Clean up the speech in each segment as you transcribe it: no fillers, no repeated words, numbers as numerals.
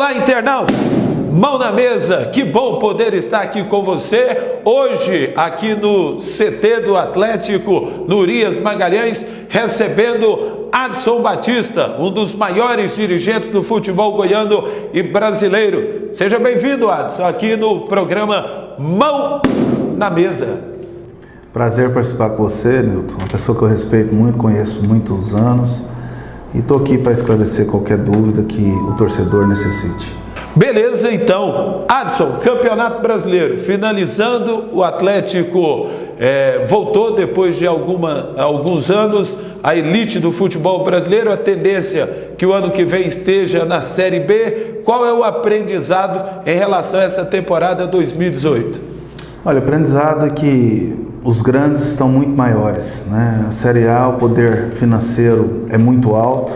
Olá, internauta! Mão na mesa, que bom poder estar aqui com você. Hoje, aqui no CT do Atlético, no Urias Magalhães, recebendo Adson Batista, um dos maiores dirigentes do futebol goiano e brasileiro. Seja bem-vindo, Adson, aqui no programa Mão na Mesa. Prazer participar com você, Nilton. Uma pessoa que eu respeito muito, conheço há muitos anos. E estou aqui para esclarecer qualquer dúvida que o torcedor necessite. Beleza, então. Adson, Campeonato Brasileiro, finalizando, o Atlético voltou depois de alguns anos à elite do futebol brasileiro, a tendência que o ano que vem esteja na Série B. Qual é o aprendizado em relação a essa temporada 2018? Olha, o aprendizado é que os grandes estão muito maiores, né? A Série A, o poder financeiro é muito alto.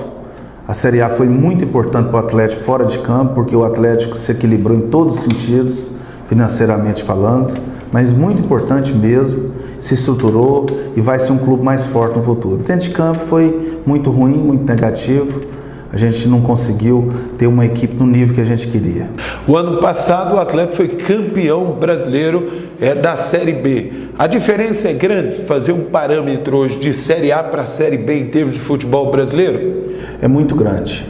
A Série A foi muito importante para o Atlético fora de campo, porque o Atlético se equilibrou em todos os sentidos, financeiramente falando, mas muito importante mesmo, se estruturou e vai ser um clube mais forte no futuro. Dentro de campo foi muito ruim, muito negativo. A gente não conseguiu ter uma equipe no nível que a gente queria. O ano passado o Atlético foi campeão brasileiro da Série B. A diferença é grande fazer um parâmetro hoje de Série A para Série B em termos de futebol brasileiro? É muito grande,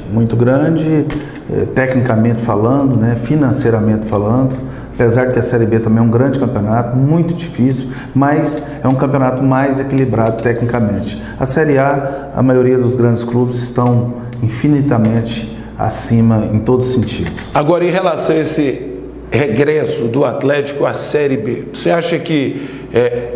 tecnicamente falando, né, financeiramente falando, apesar que a Série B também é um grande campeonato, muito difícil, mas é um campeonato mais equilibrado tecnicamente. A Série A, a maioria dos grandes clubes estão infinitamente acima em todos os sentidos. Agora, em relação a esse regresso do Atlético à Série B, você acha que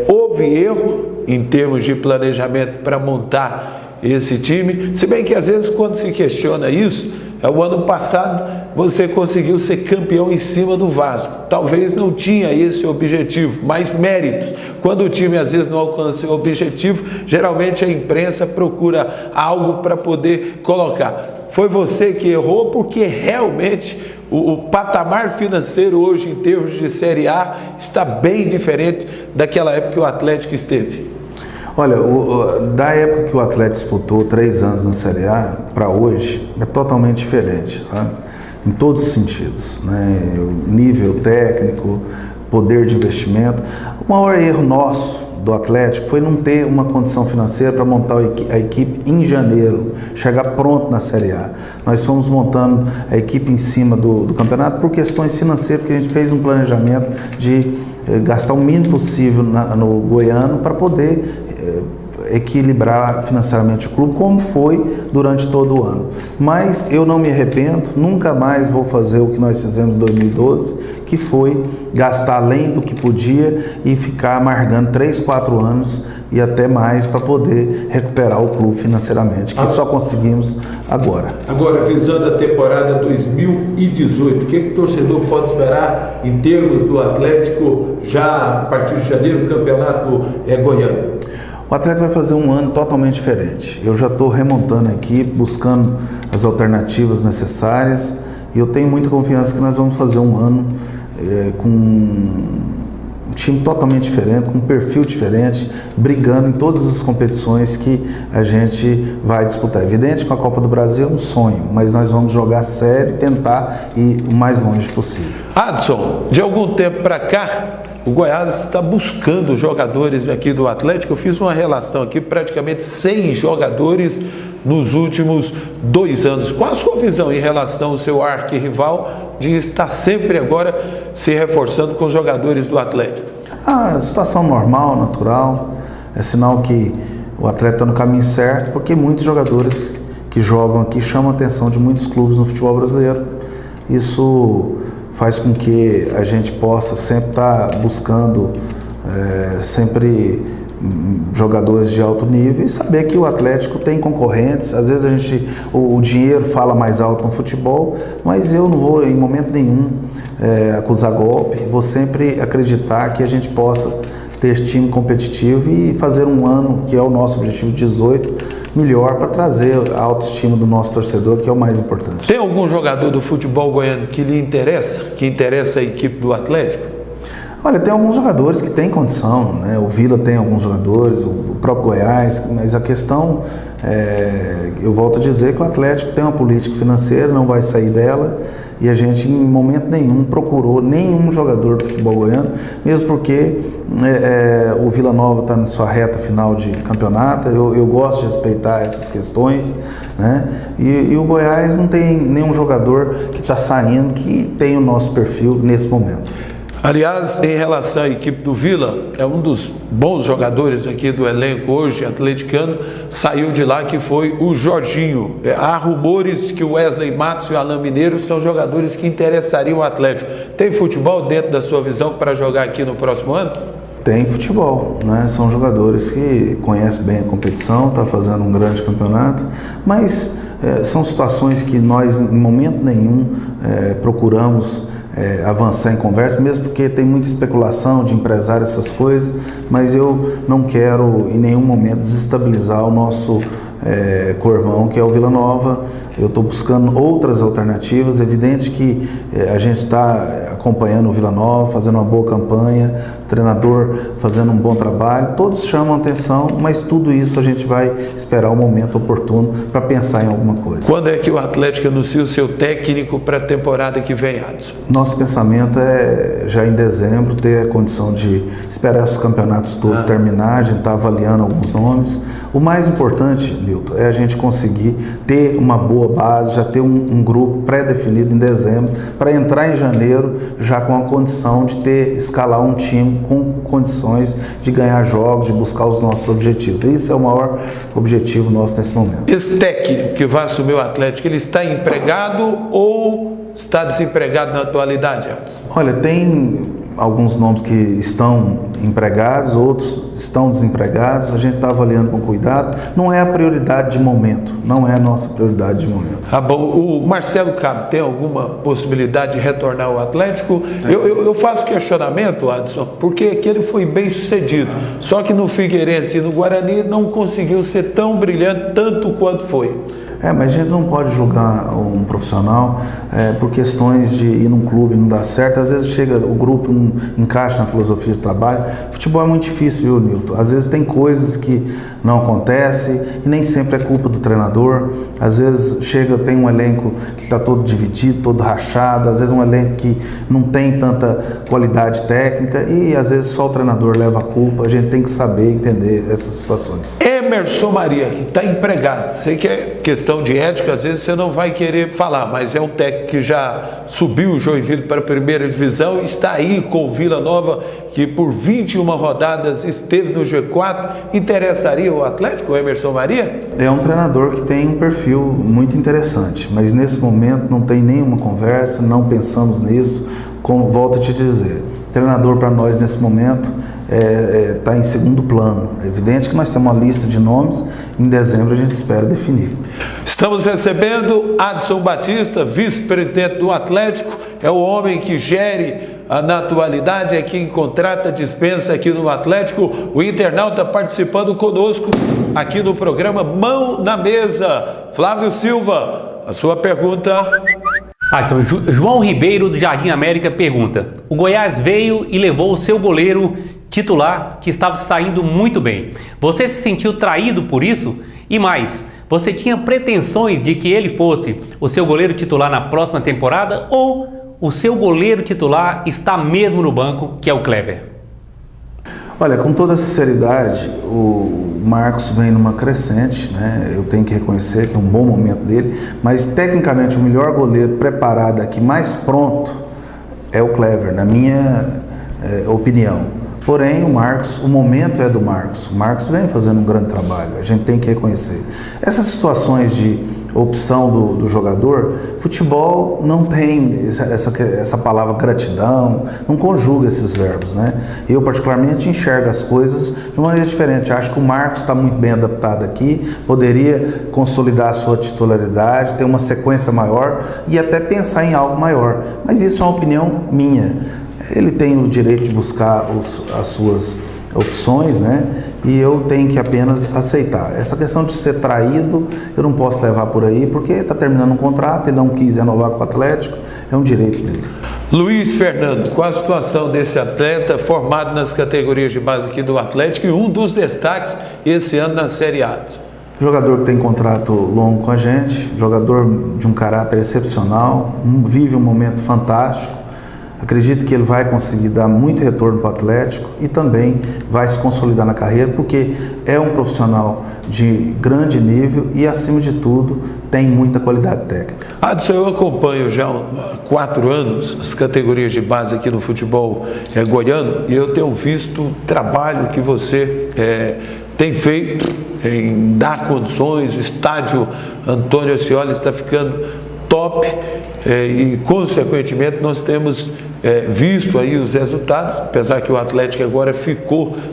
houve erro em termos de planejamento para montar esse time? Se bem que às vezes quando se questiona isso, o ano passado você conseguiu ser campeão em cima do Vasco. Talvez não tinha esse objetivo, mas méritos. Quando o time às vezes não alcança o objetivo, geralmente a imprensa procura algo para poder colocar. Foi você que errou, porque realmente o patamar financeiro hoje em termos de Série A está bem diferente daquela época que o Atlético esteve. Olha, da época que o Atlético disputou 3 anos na Série A para hoje é totalmente diferente, sabe? Em todos os sentidos, né? O nível técnico, poder de investimento. O maior erro nosso do Atlético foi não ter uma condição financeira para montar a equipe em janeiro, chegar pronto na Série A. Nós fomos montando a equipe em cima do campeonato por questões financeiras, porque a gente fez um planejamento de gastar o mínimo possível no Goiano para poder equilibrar financeiramente o clube, como foi durante todo o ano. Mas eu não me arrependo, nunca mais vou fazer o que nós fizemos em 2012, que foi gastar além do que podia e ficar amargando 3, 4 anos e até mais para poder recuperar o clube financeiramente, que só conseguimos agora. Agora, visando a temporada 2018, o que o torcedor pode esperar em termos do Atlético já a partir de janeiro, o campeonato goiano? O Atlético vai fazer um ano totalmente diferente. Eu já estou remontando a equipe, buscando as alternativas necessárias e eu tenho muita confiança que nós vamos fazer um ano com um time totalmente diferente, com um perfil diferente, brigando em todas as competições que a gente vai disputar. É evidente que a Copa do Brasil é um sonho, mas nós vamos jogar sério e tentar ir o mais longe possível. Adson, de algum tempo para cá, o Goiás está buscando jogadores aqui do Atlético. Eu fiz uma relação aqui, praticamente 100 jogadores nos últimos 2 anos. Qual a sua visão em relação ao seu arquirrival de estar sempre agora se reforçando com os jogadores do Atlético? A situação normal, natural, é sinal que o Atlético está no caminho certo, porque muitos jogadores que jogam aqui chamam a atenção de muitos clubes no futebol brasileiro. Isso faz com que a gente possa sempre estar buscando sempre jogadores de alto nível e saber que o Atlético tem concorrentes. Às vezes o dinheiro fala mais alto no futebol, mas eu não vou em momento nenhum acusar golpe. Vou sempre acreditar que a gente possa ter time competitivo e fazer um ano, que é o nosso objetivo 18, melhor para trazer a autoestima do nosso torcedor, que é o mais importante. Tem algum jogador do futebol goiano que lhe interessa, que interessa a equipe do Atlético? Olha, tem alguns jogadores que têm condição, né? O Vila tem alguns jogadores, o próprio Goiás, mas a questão eu volto a dizer que o Atlético tem uma política financeira, não vai sair dela e a gente em momento nenhum procurou nenhum jogador do futebol goiano, mesmo porque o Vila Nova está na sua reta final de campeonato. Eu gosto de respeitar essas questões, né? E o Goiás não tem nenhum jogador que está saindo que tem o nosso perfil nesse momento. Aliás, em relação à equipe do Vila, é um dos bons jogadores aqui do elenco hoje, atleticano, saiu de lá, que foi o Jorginho. Há rumores que o Wesley Matos e o Alain Mineiro são jogadores que interessariam o Atlético. Tem futebol dentro da sua visão para jogar aqui no próximo ano? Tem futebol, né? São jogadores que conhecem bem a competição, estão fazendo um grande campeonato, mas são situações que nós, em momento nenhum, procuramos avançar em conversa, mesmo porque tem muita especulação de empresário, essas coisas, mas eu não quero em nenhum momento desestabilizar o nosso co-irmão, que é o Vila Nova. Eu estou buscando outras alternativas. É evidente que a gente está acompanhando o Vila Nova, fazendo uma boa campanha, o treinador fazendo um bom trabalho, todos chamam atenção, mas tudo isso a gente vai esperar o momento oportuno para pensar em alguma coisa. Quando é que o Atlético anuncia o seu técnico para a temporada que vem, Adson? Nosso pensamento é já em dezembro ter a condição de esperar os campeonatos todos terminar. A gente está avaliando alguns nomes. O mais importante, Nilton, é a gente conseguir ter uma boa base, já ter um grupo pré-definido em dezembro, para entrar em janeiro já com a condição de escalar um time com condições de ganhar jogos, de buscar os nossos objetivos. Esse é o maior objetivo nosso nesse momento. Esse técnico que vai assumir o Atlético, ele está empregado ou está desempregado na atualidade, Adson? Olha, tem alguns nomes que estão empregados, outros estão desempregados. A gente está avaliando com cuidado. Não é a prioridade de momento, não é a nossa prioridade de momento. Ah, bom. O Marcelo Cabo tem alguma possibilidade de retornar ao Atlético? Eu faço questionamento, Adson, porque aqui ele foi bem sucedido, só que no Figueirense e no Guarani não conseguiu ser tão brilhante tanto quanto foi. Mas a gente não pode julgar um profissional por questões de ir num clube e não dar certo. Às vezes o grupo não encaixa na filosofia de trabalho. Futebol é muito difícil, viu, Nilton? Às vezes tem coisas que não acontecem e nem sempre é culpa do treinador. Às vezes tem um elenco que está todo dividido, todo rachado. Às vezes um elenco que não tem tanta qualidade técnica e às vezes só o treinador leva a culpa. A gente tem que saber entender essas situações. Emerson Maria, que está empregado. Sei que é questão de ética, às vezes você não vai querer falar, mas é um técnico que já subiu o Joinville para a primeira divisão, está aí com o Vila Nova, que por 21 rodadas esteve no G4. Interessaria o Atlético, o Emerson Maria? É um treinador que tem um perfil muito interessante, mas nesse momento não tem nenhuma conversa, não pensamos nisso. Como volto a te dizer, treinador para nós nesse momento está em segundo plano. É evidente que nós temos uma lista de nomes, em dezembro a gente espera definir. Estamos recebendo Adson Batista, vice-presidente do Atlético, é o homem que gere na atualidade, é quem contrata, dispensa aqui no Atlético. O internauta participando conosco aqui no programa Mão na Mesa. Flávio Silva, a sua pergunta. Adson, João Ribeiro do Jardim América pergunta: o Goiás veio e levou o seu goleiro titular, que estava saindo muito bem. Você se sentiu traído por isso? E mais, você tinha pretensões de que ele fosse o seu goleiro titular na próxima temporada, ou o seu goleiro titular está mesmo no banco, que é o Clever? Olha, com toda sinceridade, o Marcos vem numa crescente, né? Eu tenho que reconhecer que é um bom momento dele, mas tecnicamente o melhor goleiro preparado aqui, mais pronto, é o Clever, na minha opinião. Porém, o Marcos, o momento é do Marcos. O Marcos vem fazendo um grande trabalho, a gente tem que reconhecer. Essas situações de opção do jogador, futebol não tem essa palavra gratidão, não conjuga esses verbos, né? Eu, particularmente, enxergo as coisas de uma maneira diferente. Acho que o Marcos está muito bem adaptado aqui, poderia consolidar a sua titularidade, ter uma sequência maior e até pensar em algo maior. Mas isso é uma opinião minha. Ele tem o direito de buscar as suas opções, né? E eu tenho que apenas aceitar. Essa questão de ser traído, eu não posso levar por aí, porque está terminando um contrato, ele não quis renovar com o Atlético, é um direito dele. Luiz Fernando, qual a situação desse atleta formado nas categorias de base aqui do Atlético e um dos destaques esse ano na Série A? Jogador que tem contrato longo com a gente, jogador de um caráter excepcional, vive um momento fantástico. Acredito que ele vai conseguir dar muito retorno para o Atlético e também vai se consolidar na carreira, porque é um profissional de grande nível e, acima de tudo, tem muita qualidade técnica. Adson, eu acompanho já há 4 anos as categorias de base aqui no futebol goiano e eu tenho visto o trabalho que você tem feito em dar condições. O estádio Antônio Ascioli está ficando top e, consequentemente, nós temos visto aí os resultados, apesar que o Atlético agora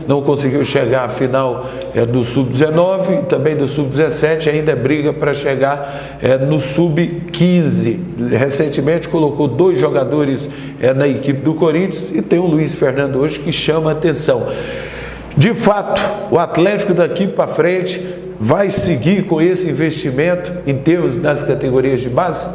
não conseguiu chegar à final do Sub-19 e também do Sub-17, ainda briga para chegar no Sub-15. Recentemente colocou 2 jogadores na equipe do Corinthians e tem o Luiz Fernando hoje que chama a atenção. De fato, o Atlético daqui para frente vai seguir com esse investimento em termos das categorias de base?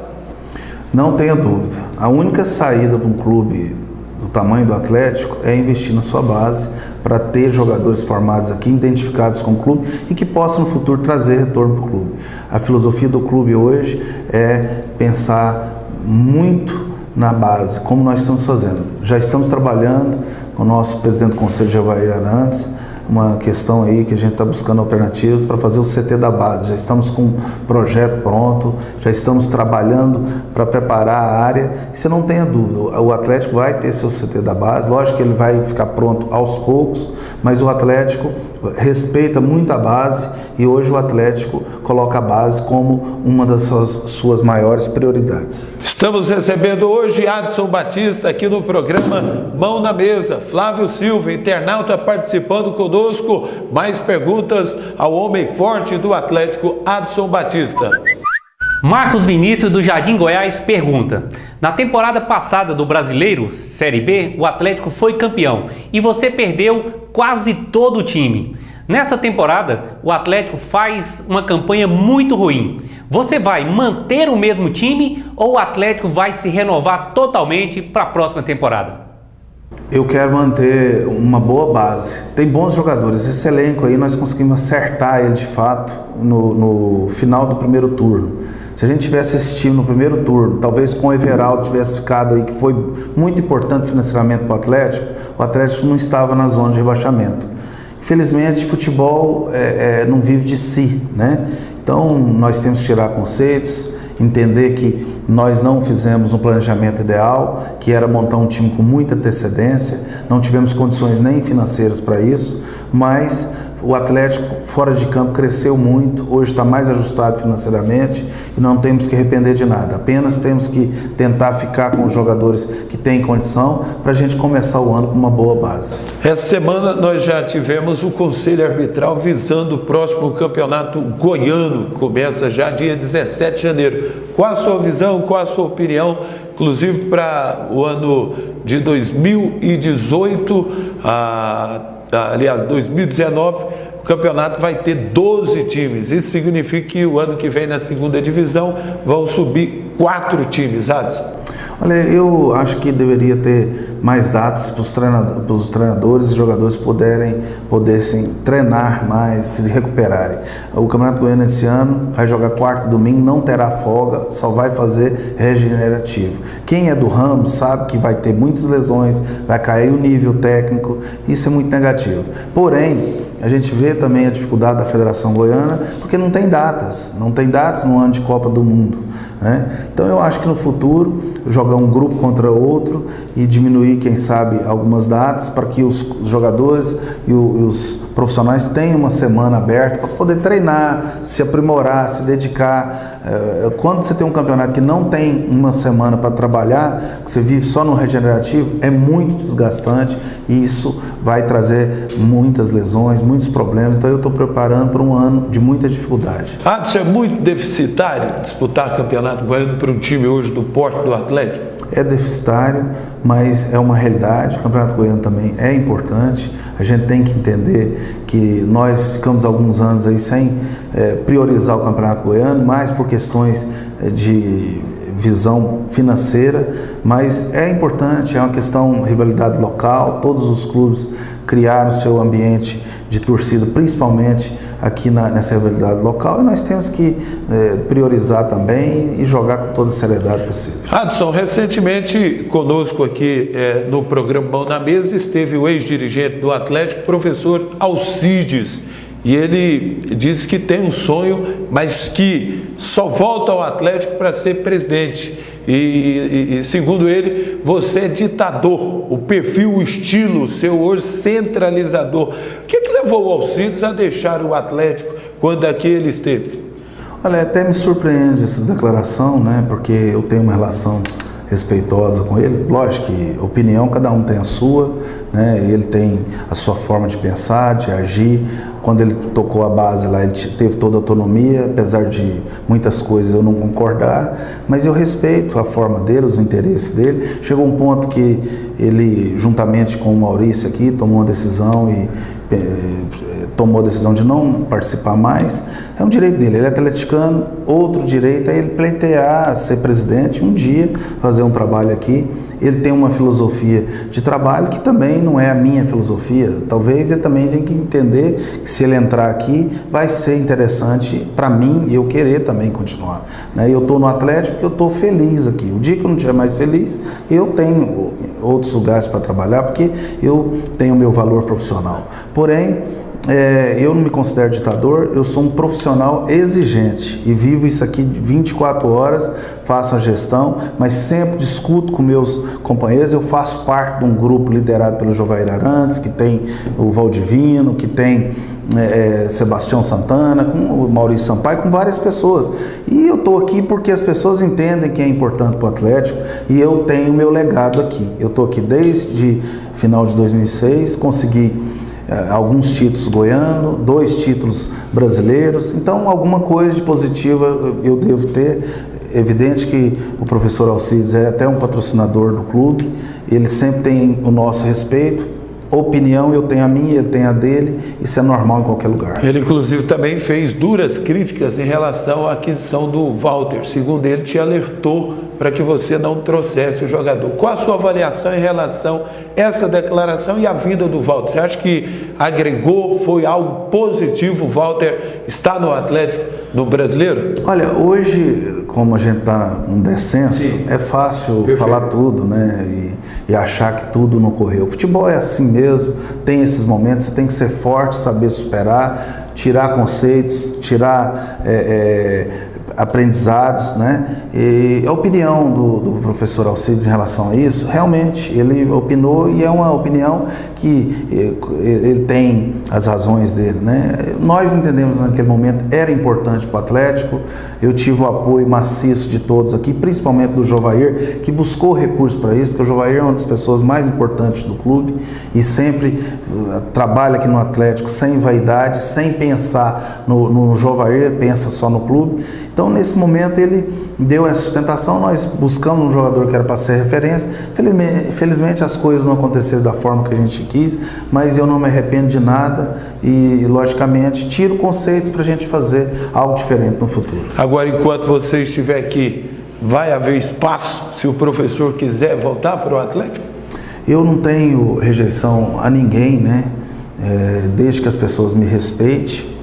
Não tenha dúvida. A única saída para um clube do tamanho do Atlético é investir na sua base para ter jogadores formados aqui, identificados com o clube e que possam no futuro trazer retorno para o clube. A filosofia do clube hoje é pensar muito na base, como nós estamos fazendo. Já estamos trabalhando com o nosso presidente do Conselho, Jevair Arantes, uma questão aí que a gente está buscando alternativas para fazer o CT da base. Já estamos com um projeto pronto, já estamos trabalhando para preparar a área. E você não tenha dúvida, o Atlético vai ter seu CT da base, lógico que ele vai ficar pronto aos poucos, mas o Atlético respeita muito a base e hoje o Atlético coloca a base como uma das suas maiores prioridades. Estamos recebendo hoje Adson Batista aqui no programa Mão na Mesa. Flávio Silva, internauta, participando conosco. Mais perguntas ao homem forte do Atlético, Adson Batista. Marcos Vinícius do Jardim Goiás pergunta: na temporada passada do Brasileiro, Série B, o Atlético foi campeão e você perdeu quase todo o time. Nessa temporada, o Atlético faz uma campanha muito ruim. Você vai manter o mesmo time ou o Atlético vai se renovar totalmente para a próxima temporada? Eu quero manter uma boa base. Tem bons jogadores. Esse elenco aí nós conseguimos acertar ele de fato no final do primeiro turno. Se a gente tivesse esse time no primeiro turno, talvez com o Everaldo tivesse ficado aí, que foi muito importante financeiramente para o Atlético não estava na zona de rebaixamento. Infelizmente, futebol não vive de si, né? Então, nós temos que tirar conceitos, entender que nós não fizemos um planejamento ideal, que era montar um time com muita antecedência, não tivemos condições nem financeiras para isso, mas o Atlético fora de campo cresceu muito, hoje está mais ajustado financeiramente e não temos que arrepender de nada, apenas temos que tentar ficar com os jogadores que têm condição para a gente começar o ano com uma boa base. Essa semana nós já tivemos o Conselho Arbitral visando o próximo campeonato goiano, começa já dia 17 de janeiro. Qual a sua visão, qual a sua opinião, inclusive para o ano de 2018, aliás, 2019, o campeonato vai ter 12 times. Isso significa que o ano que vem na segunda divisão vão subir 4 times, Adson. Olha, eu acho que deveria ter mais datas para os treinadores e jogadores pudessem treinar mais, se recuperarem. O Campeonato Goiano esse ano vai jogar quarto domingo, não terá folga, só vai fazer regenerativo. Quem é do ramo sabe que vai ter muitas lesões, vai cair o nível técnico, isso é muito negativo. Porém, a gente vê também a dificuldade da Federação Goiana, porque não tem datas no ano de Copa do Mundo, né? Então eu acho que no futuro, jogar um grupo contra outro e diminuir, quem sabe, algumas datas para que os jogadores e os profissionais tenham uma semana aberta para poder treinar, se aprimorar, se dedicar. Quando você tem um campeonato que não tem uma semana para trabalhar, que você vive só no regenerativo, é muito desgastante e isso vai trazer muitas lesões, muitos problemas. Então eu estou preparando para um ano de muita dificuldade. Adson, é muito deficitário disputar campeonato goiano para um time hoje do porte do Atlético? É deficitário, mas é uma realidade. O Campeonato Goiano também é importante. A gente tem que entender que nós ficamos alguns anos aí sem priorizar o Campeonato Goiano, mais por questões de visão financeira, mas é importante, é uma questão de rivalidade local. Todos os clubes criaram seu ambiente de torcida, principalmente aqui nessa rivalidade local e nós temos que priorizar também e jogar com toda a seriedade possível. Adson, recentemente conosco aqui no programa Mão na Mesa esteve o ex-dirigente do Atlético, professor Alcides, e ele disse que tem um sonho, mas que só volta ao Atlético para ser presidente. E segundo ele, você é ditador, o perfil, o estilo seu hoje centralizador. O que levou o Alcides a deixar o Atlético quando aqui ele esteve? Olha, até me surpreende essa declaração, né? Porque eu tenho uma relação respeitosa com ele. Lógico que opinião, cada um tem a sua, né? Ele tem a sua forma de pensar, de agir. Quando ele tocou a base lá, ele teve toda a autonomia, apesar de muitas coisas eu não concordar, mas eu respeito a forma dele, os interesses dele. Chegou um ponto que ele, juntamente com o Maurício aqui, tomou uma decisão e tomou a decisão de não participar mais. É um direito dele, ele é atleticano. Outro direito é ele pleitear ser presidente um dia, fazer um trabalho aqui. Ele tem uma filosofia de trabalho que também não é a minha filosofia. Talvez ele também tenha que entender que se ele entrar aqui vai ser interessante para mim e eu querer também continuar, né? Eu estou no Atlético porque eu estou feliz aqui. O dia que eu não estiver mais feliz, eu tenho outros lugares para trabalhar porque eu tenho o meu valor profissional. Porém, eu não me considero ditador, eu sou um profissional exigente e vivo isso aqui 24 horas, faço a gestão, mas sempre discuto com meus companheiros. Eu faço parte de um grupo liderado pelo Jovair Arantes, que tem o Valdivino, que tem Sebastião Santana, com o Maurício Sampaio, com várias pessoas. E eu estou aqui porque as pessoas entendem que é importante para o Atlético e eu tenho o meu legado aqui. Eu estou aqui desde final de 2006, consegui alguns títulos goianos, 2 títulos brasileiros, então alguma coisa de positiva eu devo ter. Evidente que o professor Alcides é até um patrocinador do clube, ele sempre tem o nosso respeito. Opinião, eu tenho a minha, ele tem a dele, isso é normal em qualquer lugar. Ele inclusive também fez duras críticas em relação à aquisição do Walter. Segundo ele, te alertou para que você não trouxesse o jogador. Qual a sua avaliação em relação a essa declaração e a vinda do Walter? Você acha que agregou, foi algo positivo o Walter estar no Atlético, no Brasileiro? Olha, hoje, como a gente está com descenso, sim, é fácil perfeito falar tudo, né? E achar que tudo não ocorreu. O futebol é assim mesmo, tem esses momentos, você tem que ser forte, saber superar, tirar conceitos, tirar aprendizados, né? E a opinião do professor Alcides em relação a isso, realmente ele opinou e é uma opinião que ele tem as razões dele, né? Nós entendemos naquele momento era importante para o Atlético. Eu tive o apoio maciço de todos aqui, principalmente do Jovair, que buscou recursos para isso, porque o Jovair é uma das pessoas mais importantes do clube e sempre trabalha aqui no Atlético sem vaidade, sem pensar no Jovair, pensa só no clube. Então, nesse momento, ele deu essa sustentação, nós buscamos um jogador que era para ser referência. Felizmente, as coisas não aconteceram da forma que a gente quis, mas eu não me arrependo de nada e, logicamente, tiro conceitos para a gente fazer algo diferente no futuro. Agora, enquanto você estiver aqui, vai haver espaço se o professor quiser voltar para o Atlético? Eu não tenho rejeição a ninguém, né? Desde que as pessoas me respeitem.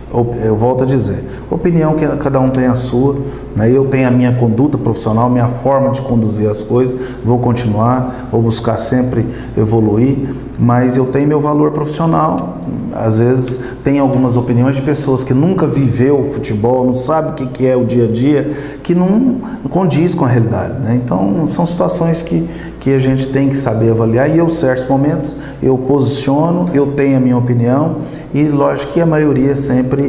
Eu volto a dizer, opinião que cada um tem a sua, né? Eu tenho a minha conduta profissional, minha forma de conduzir as coisas, vou continuar, vou buscar sempre evoluir, mas eu tenho meu valor profissional. Às vezes tem algumas opiniões de pessoas que nunca viveu o futebol, não sabe o que é o dia a dia, que não condiz com a realidade, né? Então são situações que a gente tem que saber avaliar e eu, em certos momentos, eu posiciono, eu tenho a minha opinião e lógico que a maioria sempre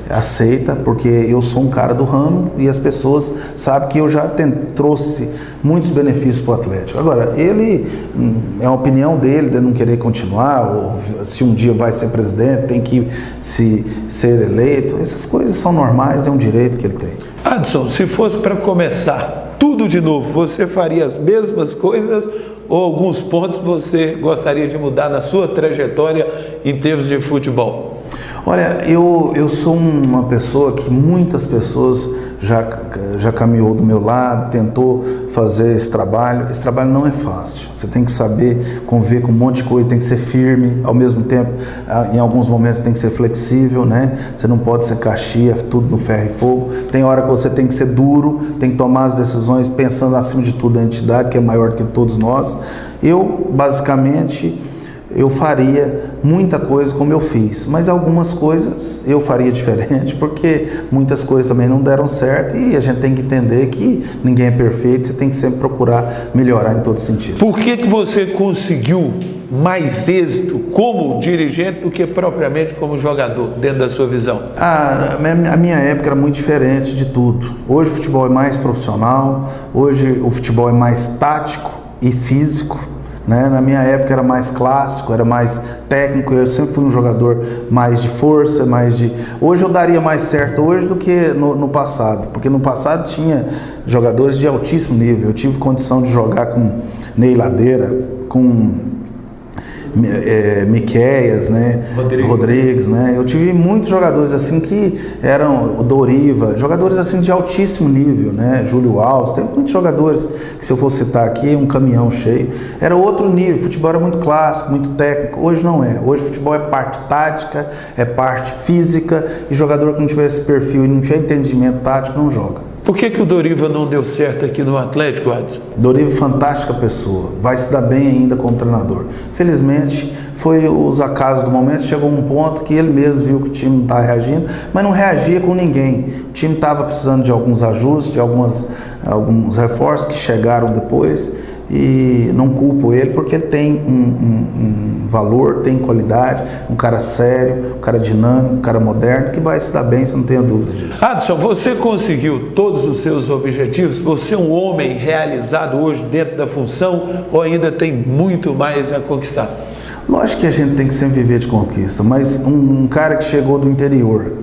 aceita, porque eu sou um cara do ramo e as pessoas sabem que eu já trouxe muitos benefícios para o Atlético. Agora, ele é a opinião dele de não querer continuar, ou se um dia vai ser presidente, tem que ser eleito. Essas coisas são normais, é um direito que ele tem. Adson, se fosse para começar tudo de novo, você faria as mesmas coisas ou alguns pontos você gostaria de mudar na sua trajetória em termos de futebol? Olha, eu sou uma pessoa que muitas pessoas já caminhou do meu lado, tentou fazer esse trabalho. Esse trabalho não é fácil. Você tem que saber conviver com um monte de coisa, tem que ser firme, ao mesmo tempo, em alguns momentos tem que ser flexível, né? Você não pode ser caxia, tudo no ferro e fogo. Tem hora que você tem que ser duro, tem que tomar as decisões pensando acima de tudo a entidade, que é maior do que todos nós. Basicamente, eu faria muita coisa como eu fiz, mas algumas coisas eu faria diferente, porque muitas coisas também não deram certo e a gente tem que entender que ninguém é perfeito, você tem que sempre procurar melhorar em todo sentido. Por que você conseguiu mais êxito como dirigente do que propriamente como jogador, dentro da sua visão? A minha época era muito diferente de tudo. Hoje o futebol é mais profissional, hoje o futebol é mais tático e físico. Na minha época era mais clássico, era mais técnico, eu sempre fui um jogador mais de força, Hoje eu daria mais certo hoje do que no passado, porque no passado tinha jogadores de altíssimo nível. Eu tive condição de jogar com Ney Ladeira, com Miqueias, né? Rodrigues, né? Eu tive muitos jogadores assim que eram o Doriva, jogadores assim de altíssimo nível, né? Júlio Alves, tem muitos jogadores que, se eu for citar aqui, um caminhão cheio. Era outro nível, o futebol era muito clássico, muito técnico. Hoje não é. Hoje o futebol é parte tática, é parte física, e jogador que não tiver esse perfil e não tiver entendimento tático não joga. Por que o Doriva não deu certo aqui no Atlético, Adson? Doriva, fantástica pessoa, vai se dar bem ainda como treinador. Felizmente, foi os acasos do momento, chegou um ponto que ele mesmo viu que o time não estava reagindo, mas não reagia com ninguém. O time estava precisando de alguns ajustes, de alguns reforços que chegaram depois, e não culpo ele, porque ele tem um valor, tem qualidade, um cara sério, um cara dinâmico, um cara moderno, que vai se dar bem, você não tenha dúvida disso. Adson, você conseguiu todos os seus objetivos? Você é um homem realizado hoje dentro da função, ou ainda tem muito mais a conquistar? Lógico que a gente tem que sempre viver de conquista, mas um cara que chegou do interior,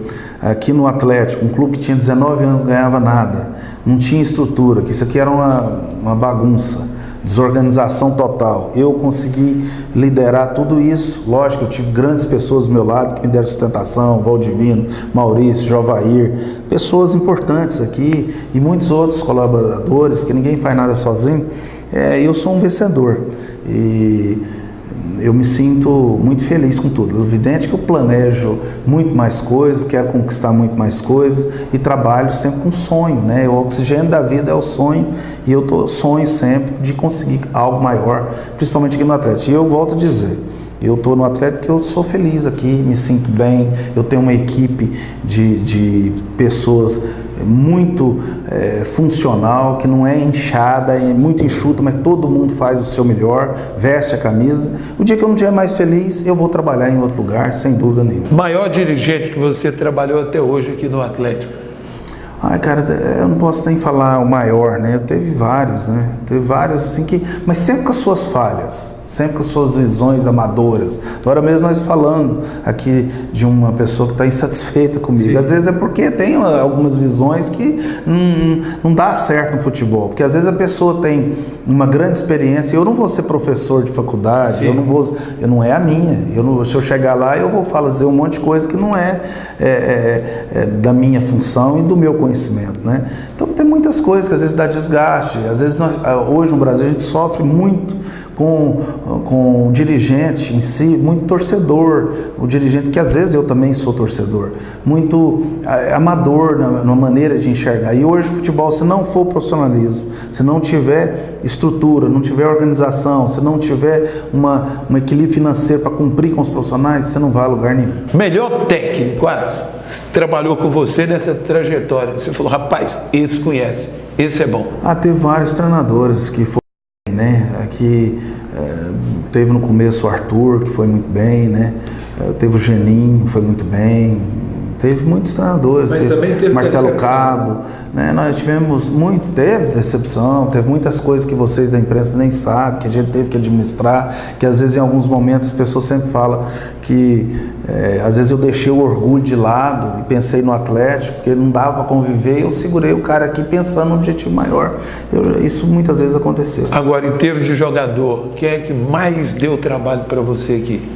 aqui no Atlético, um clube que tinha 19 anos, ganhava nada, não tinha estrutura, que isso aqui era uma bagunça, desorganização total. Eu consegui liderar tudo isso. Lógico, eu tive grandes pessoas do meu lado que me deram sustentação, Valdivino, Maurício, Jovair, pessoas importantes aqui, e muitos outros colaboradores, que ninguém faz nada sozinho. Eu sou um vencedor e eu me sinto muito feliz com tudo. É evidente que eu planejo muito mais coisas, quero conquistar muito mais coisas e trabalho sempre com sonho, né? O oxigênio da vida é o sonho, e eu sonho sempre de conseguir algo maior, principalmente aqui no Atlético. E eu volto a dizer, eu estou no Atlético porque eu sou feliz aqui, me sinto bem, eu tenho uma equipe de pessoas muito funcional, que não é inchada, é muito enxuta, mas todo mundo faz o seu melhor, veste a camisa. O dia que eu não estiver mais feliz, eu vou trabalhar em outro lugar, sem dúvida nenhuma. Maior dirigente que você trabalhou até hoje aqui no Atlético? Cara, eu não posso nem falar o maior, né? Teve vários, né? Teve vários assim mas sempre com as suas falhas, sempre com as suas visões amadoras. Agora mesmo nós falando aqui de uma pessoa que está insatisfeita comigo. Sim. Às vezes é porque tem algumas visões que não dá certo no futebol. Porque às vezes a pessoa tem uma grande experiência. Eu não vou ser professor de faculdade, não é a minha. Se eu chegar lá, eu vou fazer um monte de coisa que não é da minha função e do meu conhecimento, né? Então tem muitas coisas que às vezes dá desgaste. Às vezes hoje no Brasil a gente sofre muito com o dirigente em si, muito torcedor, o dirigente, que às vezes eu também sou torcedor, muito amador na maneira de enxergar. E hoje o futebol, se não for profissionalismo, se não tiver estrutura, não tiver organização, se não tiver um equilíbrio financeiro para cumprir com os profissionais, você não vai a lugar nenhum. Melhor técnico, Adson, trabalhou com você nessa trajetória, você falou, rapaz, esse conhece, esse é bom. Teve vários treinadores que foram, né? Aqui teve no começo o Arthur, que foi muito bem, né? Teve o Geninho, foi muito bem. Teve muitos treinadores, mas também teve Marcelo Cabo, né? Nós tivemos muitos, teve decepção, teve muitas coisas que vocês da imprensa nem sabem, que a gente teve que administrar, que às vezes em alguns momentos as pessoas sempre falam que às vezes eu deixei o orgulho de lado e pensei no Atlético, porque não dava para conviver, eu segurei o cara aqui pensando no objetivo maior. Isso muitas vezes aconteceu. Agora, em termos de jogador, quem é que mais deu trabalho para você aqui?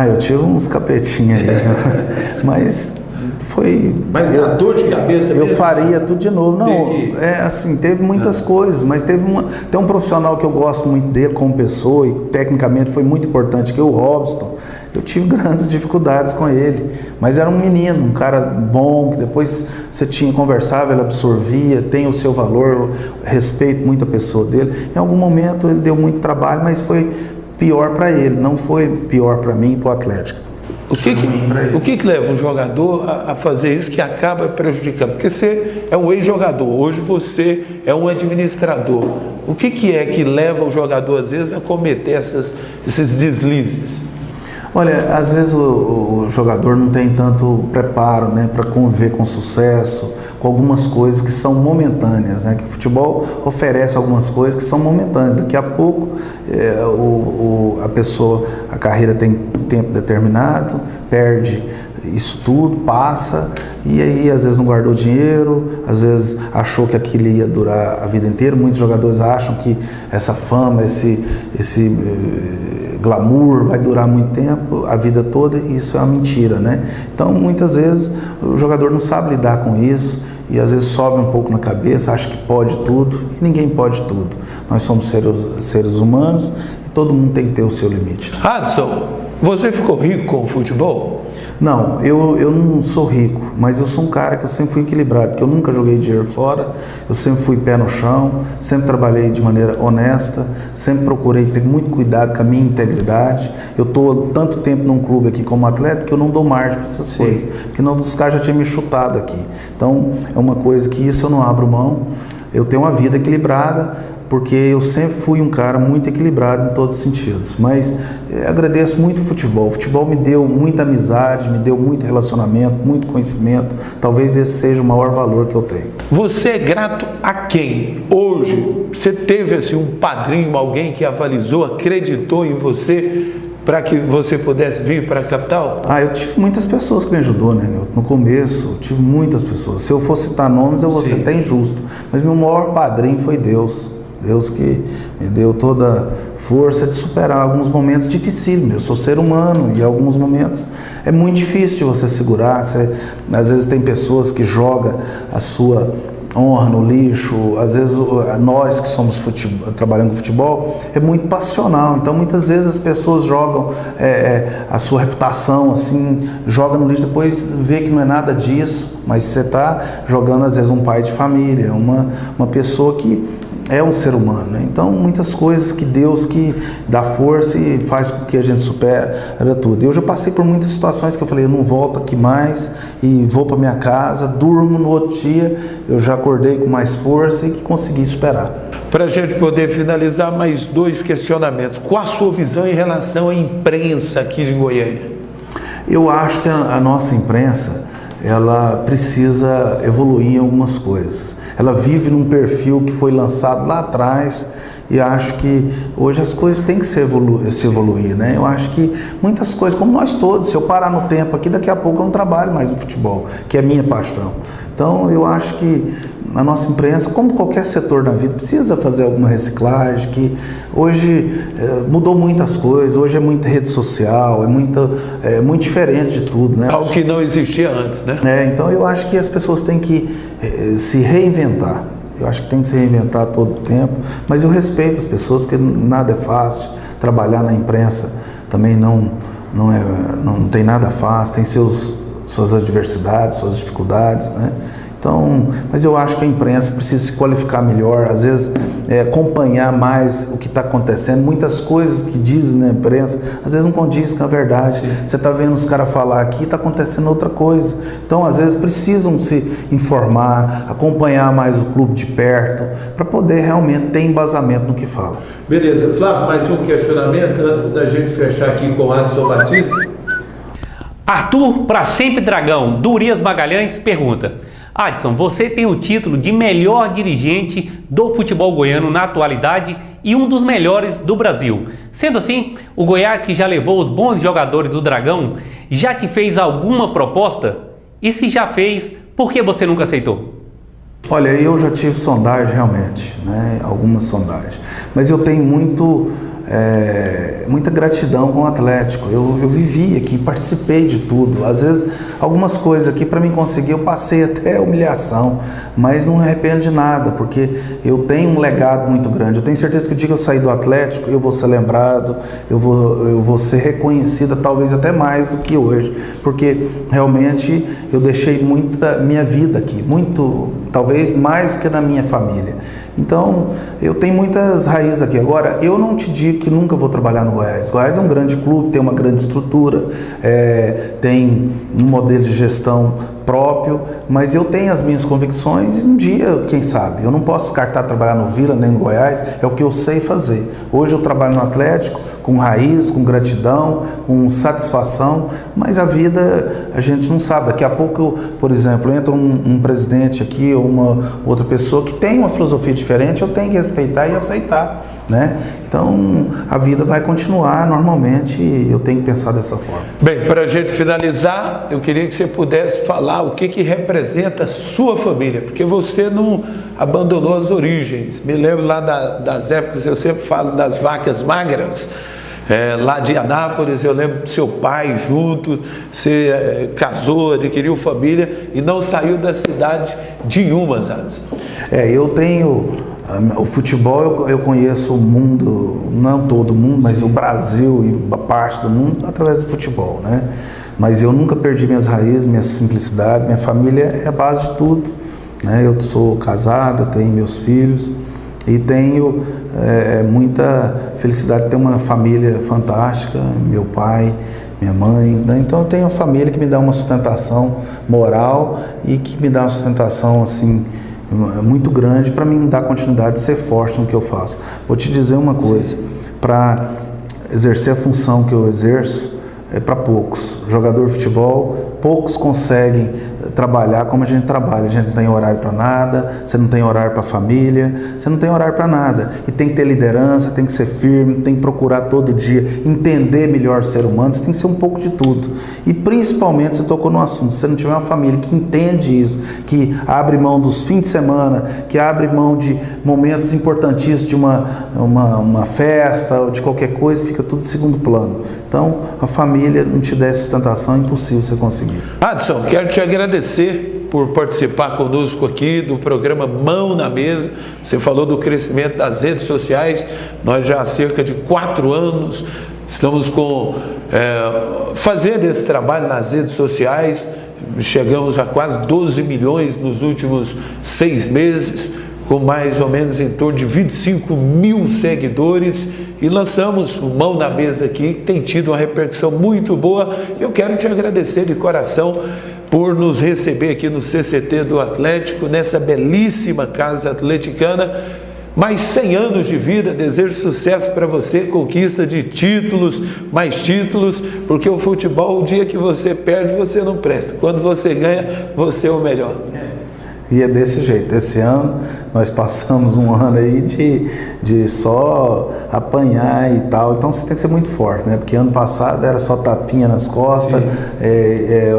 Eu tive uns capetinhos aí, mas foi... Mas dá dor de cabeça mesmo? Eu faria tudo de novo. Não, teve muitas coisas, mas tem um profissional que eu gosto muito dele como pessoa e tecnicamente foi muito importante, que é o Robson. Eu tive grandes dificuldades com ele, mas era um menino, um cara bom, que depois você conversava, ele absorvia, tem o seu valor, eu respeito muito a pessoa dele. Em algum momento ele deu muito trabalho, mas foi pior para ele, não foi pior para mim e para o Atlético. O que leva um jogador a fazer isso que acaba prejudicando? Porque você é um ex-jogador, hoje você é um administrador. O que é que leva o jogador, às vezes, a cometer esses deslizes? Olha, às vezes o jogador não tem tanto preparo, né, para conviver com sucesso, com algumas coisas que são momentâneas, né, que o futebol oferece algumas coisas que são momentâneas. Daqui a pouco a carreira tem tempo determinado, perde isso tudo, passa, e aí às vezes não guardou dinheiro, às vezes achou que aquilo ia durar a vida inteira. Muitos jogadores acham que essa fama, esse glamour vai durar muito tempo, a vida toda, e isso é uma mentira, né? Então muitas vezes o jogador não sabe lidar com isso e às vezes sobe um pouco na cabeça, acha que pode tudo, e ninguém pode tudo. Nós somos seres humanos e todo mundo tem que ter o seu limite. Adson, você ficou rico com o futebol? Não, eu não sou rico, mas eu sou um cara que eu sempre fui equilibrado, porque eu nunca joguei dinheiro fora, eu sempre fui pé no chão, sempre trabalhei de maneira honesta, sempre procurei ter muito cuidado com a minha integridade. Eu estou tanto tempo num clube aqui como atleta que eu não dou margem para essas coisas, porque não dos caras já tinham me chutado aqui. Então é uma coisa que isso eu não abro mão. Eu tenho uma vida equilibrada, porque eu sempre fui um cara muito equilibrado em todos os sentidos, mas agradeço muito o futebol. O futebol me deu muita amizade, me deu muito relacionamento, muito conhecimento. Talvez esse seja o maior valor que eu tenho. Você é grato a quem? Hoje, você teve assim, um padrinho, alguém que avalizou, acreditou em você para que você pudesse vir para a capital? Eu tive muitas pessoas que me ajudou, né? No começo, eu tive muitas pessoas. Se eu for citar nomes, eu vou ser até injusto, mas meu maior padrinho foi Deus. Deus que me deu toda a força de superar alguns momentos dificílimos. Eu sou ser humano e em alguns momentos é muito difícil de você segurar. Às vezes tem pessoas que jogam a sua honra no lixo. Às vezes nós que somos trabalhando com futebol é muito passional. Então muitas vezes as pessoas jogam a sua reputação assim, joga no lixo, depois vê que não é nada disso, mas você está jogando às vezes um pai de família, uma pessoa que é um ser humano, né? Então muitas coisas que Deus que dá força e faz com que a gente supera tudo. Eu já passei por muitas situações que eu falei, eu não volto aqui mais e vou para minha casa, durmo, no outro dia eu já acordei com mais força e que consegui superar. Para a gente poder finalizar, mais 2 questionamentos. Qual a sua visão em relação à imprensa aqui de Goiânia? Eu acho que a nossa imprensa, ela precisa evoluir em algumas coisas. Ela vive num perfil que foi lançado lá atrás e acho que hoje as coisas têm que se evoluir, né? Eu acho que muitas coisas, como nós todos, se eu parar no tempo aqui, daqui a pouco eu não trabalho mais no futebol, que é minha paixão. Então eu acho que a nossa imprensa, como qualquer setor da vida, precisa fazer alguma reciclagem, que hoje mudou muitas coisas, hoje é muita rede social, é muito diferente de tudo, né? Algo que não existia antes, né? Então eu acho que as pessoas têm que se reinventar. Eu acho que tem que se reinventar todo o tempo, mas eu respeito as pessoas, porque nada é fácil. Trabalhar na imprensa também não tem nada fácil, tem suas adversidades, suas dificuldades, né? Então, mas eu acho que a imprensa precisa se qualificar melhor, às vezes acompanhar mais o que está acontecendo. Muitas coisas que dizem na imprensa, às vezes não condiz com a verdade. Sim. Você está vendo os caras falar aqui, está acontecendo outra coisa. Então, às vezes precisam se informar, acompanhar mais o clube de perto, para poder realmente ter embasamento no que fala. Beleza. Flávio, mais um questionamento antes da gente fechar aqui com o Adson Batista. Arthur, para sempre dragão, do Urias Magalhães, pergunta: Adson, você tem o título de melhor dirigente do futebol goiano na atualidade e um dos melhores do Brasil. Sendo assim, o Goiás, que já levou os bons jogadores do Dragão, já te fez alguma proposta? E se já fez, por que você nunca aceitou? Olha, eu já tive sondagem realmente, né? Algumas sondagens, mas eu tenho muito muita gratidão com o Atlético. Eu vivi aqui, participei de tudo. Às vezes, algumas coisas aqui para mim conseguir, eu passei até humilhação, mas não me arrependo de nada, porque eu tenho um legado muito grande. Eu tenho certeza que o dia que eu sair do Atlético, eu vou ser lembrado, eu vou ser reconhecida, talvez até mais do que hoje, porque realmente eu deixei muita minha vida aqui, muito, talvez mais que na minha família. Então, eu tenho muitas raízes aqui. Agora, eu não te digo que nunca vou trabalhar no Goiás. Goiás é um grande clube, tem uma grande estrutura, tem um modelo de gestão próprio, mas eu tenho as minhas convicções e um dia, quem sabe, eu não posso descartar trabalhar no Vila nem no Goiás, é o que eu sei fazer. Hoje eu trabalho no Atlético, com raiz, com gratidão, com satisfação, mas a vida a gente não sabe. Daqui a pouco, por exemplo, entra um presidente aqui ou uma outra pessoa que tem uma filosofia diferente, eu tenho que respeitar e aceitar, né? Então, a vida vai continuar normalmente e eu tenho que pensar dessa forma. Bem, para a gente finalizar, eu queria que você pudesse falar o que representa a sua família, porque você não abandonou as origens. Me lembro lá das épocas, eu sempre falo das vacas magras, lá de Anápolis. Eu lembro do seu pai junto, você casou, adquiriu família e não saiu da cidade de Umas, Adson. Eu tenho... O futebol, eu conheço o mundo, não todo mundo, mas o Brasil e parte do mundo através do futebol, né? Mas eu nunca perdi minhas raízes, minha simplicidade, minha família é a base de tudo, né? Eu sou casado, eu tenho meus filhos e tenho muita felicidade de ter uma família fantástica, meu pai, minha mãe, né? Então eu tenho uma família que me dá uma sustentação moral e que me dá uma sustentação assim muito grande para mim dar continuidade, ser forte no que eu faço. Vou te dizer uma coisa, para exercer a função que eu exerço, é para poucos. Jogador de futebol, poucos conseguem trabalhar como a gente trabalha. A gente não tem horário para nada, você não tem horário para a família, você não tem horário para nada. E tem que ter liderança, tem que ser firme, tem que procurar todo dia entender melhor o ser humano, você tem que ser um pouco de tudo. E principalmente, você tocou no assunto, se você não tiver uma família que entende isso, que abre mão dos fins de semana, que abre mão de momentos importantíssimos de uma festa ou de qualquer coisa, fica tudo em segundo plano. Então, a família não te der sustentação, é impossível você conseguir. Adson, quero te agradecer por participar conosco aqui do programa Mão na Mesa. Você falou do crescimento das redes sociais. Nós já há cerca de 4 anos estamos fazendo esse trabalho nas redes sociais. Chegamos a quase 12 milhões nos últimos 6 meses, com mais ou menos em torno de 25 mil seguidores, e lançamos o Mão na Mesa aqui, que tem tido uma repercussão muito boa. Eu quero te agradecer de coração por nos receber aqui no CCT do Atlético, nessa belíssima casa atleticana. Mais 100 anos de vida, desejo sucesso para você, conquista de títulos, mais títulos, porque o futebol, o dia que você perde, você não presta. Quando você ganha, você é o melhor. E é desse jeito. Esse ano nós passamos um ano aí de só apanhar e tal, então você tem que ser muito forte, né? Porque ano passado era só tapinha nas costas,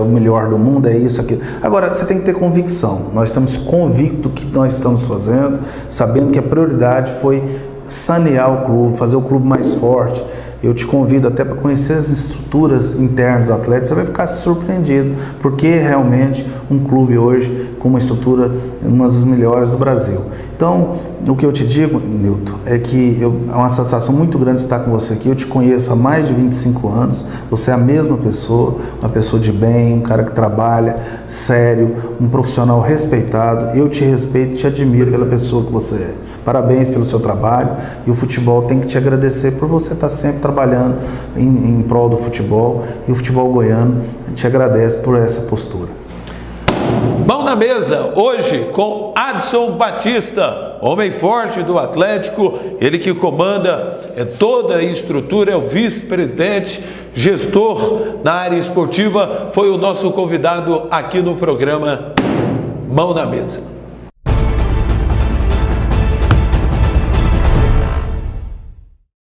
o melhor do mundo, é isso, aquilo. Agora, você tem que ter convicção. Nós estamos convictos do que nós estamos fazendo, sabendo que a prioridade foi sanear o clube, fazer o clube mais forte. Eu te convido até para conhecer as estruturas internas do Atlético, você vai ficar surpreendido, porque é realmente um clube hoje com uma estrutura, uma das melhores do Brasil. Então, o que eu te digo, Nilton, é que é uma satisfação muito grande estar com você aqui. Eu te conheço há mais de 25 anos, você é a mesma pessoa, uma pessoa de bem, um cara que trabalha, sério, um profissional respeitado. Eu te respeito e te admiro pela pessoa que você é. Parabéns pelo seu trabalho, e o futebol tem que te agradecer por você estar sempre trabalhando em prol do futebol, e o futebol goiano te agradece por essa postura. Mão na Mesa, hoje com Adson Batista, homem forte do Atlético, ele que comanda toda a estrutura, é o vice-presidente, gestor na área esportiva, foi o nosso convidado aqui no programa Mão na Mesa.